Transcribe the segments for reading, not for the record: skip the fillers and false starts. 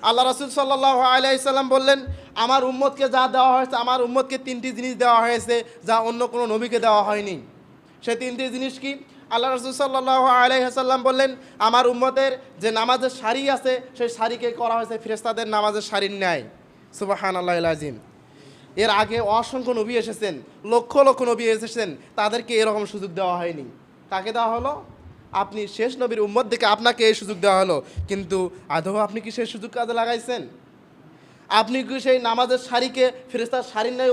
আল্লাহ রাসূল সাল্লাল্লাহু আলাইহি সাল্লাম বললেন, আমার উম্মতকে যা দেওয়া হয়েছে, আমার উম্মতকে তিনটি জিনিস দেওয়া হয়েছে যা অন্য কোনো নবীকে দেওয়া হয়নি। সে তিনটি জিনিস কি? আল্লাহ রাসূল সাল্লাল্লাহু আলাইহি সাল্লাম বললেন, আমার উম্মতের যে নামাজের সারি আছে সেই সারিকে করা হয়েছে ফেরেশতাদের নামাজের সারির ন্যায়। সুবহানাল্লাহিল আযীম। এর আগে অসংখ্য নবী এসেছেন, লক্ষ লক্ষ নবী এসেছেন, তাদেরকে এরকম সুযোগ দেওয়া হয়নি। কাকে দেওয়া হলো? আপনি শেষ নবীর উম্মত দেখে আপনাকে এই সুযোগ দেওয়া হলো, কিন্তু আদৌ আপনি কি সেই সুযোগ কাজে লাগাইছেন? আপনি কি সেই নামাজের সারিকে ফেরেশতার সারির ন্যায়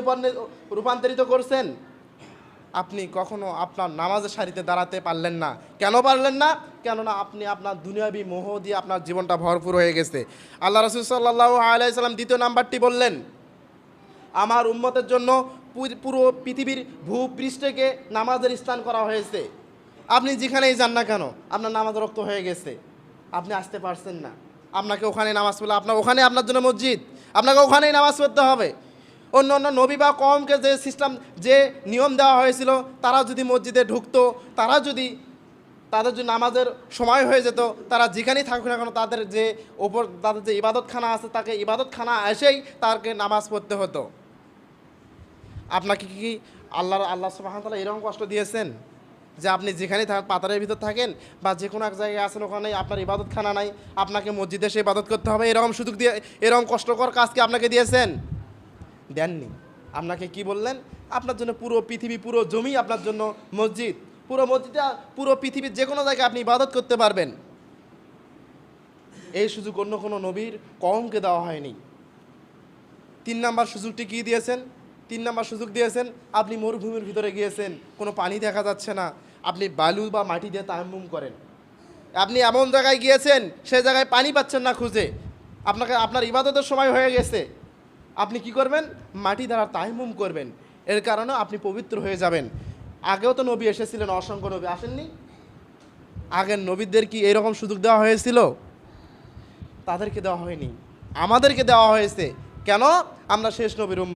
রূপান্তরিত করছেন? আপনি কখনো আপনার নামাজের সারিতে দাঁড়াতে পারলেন না। কেন পারলেন না? কেননা আপনি আপনার দুনিয়াবি মোহ দিয়ে আপনার জীবনটা ভরপুর হয়ে গেছে। আল্লাহ রাসূল সাল্লাল্লাহু আলাইহি সাল্লাম দ্বিতীয় নাম্বারটি বললেন, আমার উম্মতের জন্য পুরো পৃথিবীর ভূপৃষ্ঠকে নামাজের স্থান করা হয়েছে। আপনি যেখানেই যান না কেন আপনার নামাজ রক্ত হয়ে গেছে, আপনি আসতে পারছেন না, আপনাকে ওখানে নামাজ পড়লে ওখানে আপনার জন্য মসজিদ, আপনাকে ওখানেই নামাজ পড়তে হবে। অন্য অন্য নবী বা কওমকে যে সিস্টেম, যে নিয়ম দেওয়া হয়েছিল, তারা যদি মসজিদে ঢুকতো, তাদের যে নামাজের সময় হয়ে যেত, তারা যেখানেই থাকুক না কেন তাদের যে ইবাদতখানা আছে, তাকে ইবাদতখানা এসেই তাকে নামাজ পড়তে হতো। আপনাকে কি আল্লাহ সুবহানাহু ওয়া তাআলা এরকম কষ্ট দিয়েছেন যে আপনি যেখানেই পাতারের ভিতর থাকেন বা যে কোনো এক জায়গায় আছেন, ওখানেই আপনার ইবাদতখানা নাই, আপনাকে মসজিদে এসে ইবাদত করতে হবে, এরকম সুযোগ দিয়ে এরকম কষ্টকর কাজ কি আপনাকে দিয়েছেন? দেননি। আপনাকে কি বললেন? আপনার জন্য পুরো পৃথিবী, পুরো জমি আপনার জন্য মসজিদ, পুরো মসজিদটা পুরো পৃথিবীর যে কোনো জায়গায় আপনি ইবাদত করতে পারবেন। এই সুযোগ অন্য কোনো নবীর কওমকে দেওয়া হয়নি। 3 নাম্বার সুযোগটি কি দিয়েছেন? 3 নাম্বার সুযোগ দিয়েছেন, আপনি মরুভূমির ভিতরে গিয়েছেন, কোনো পানি দেখা যাচ্ছে না, আপনি বালু বা মাটি দিয়ে তায়াম্মুম করেন। আপনি এমন জায়গায় গিয়েছেন, সে জায়গায় পানি পাচ্ছেন না খুঁজে, আপনার ইবাদতের সময় হয়ে গেছে, আপনি কি করবেন? মাটি দ্বারা তায়াম্মুম করবেন। এর কারণে আপনি পবিত্র হয়ে যাবেন। আগেও তো নবী এসেছিলেন, অসংখ্য নবী আসেননি? আগের নবীদের কি এরকম সুযোগ দেওয়া হয়েছিল? তাদেরকে দেওয়া হয়নি, আমাদেরকে দেওয়া হয়েছে। কেন? আমরা শেষ নবীর উম্মত।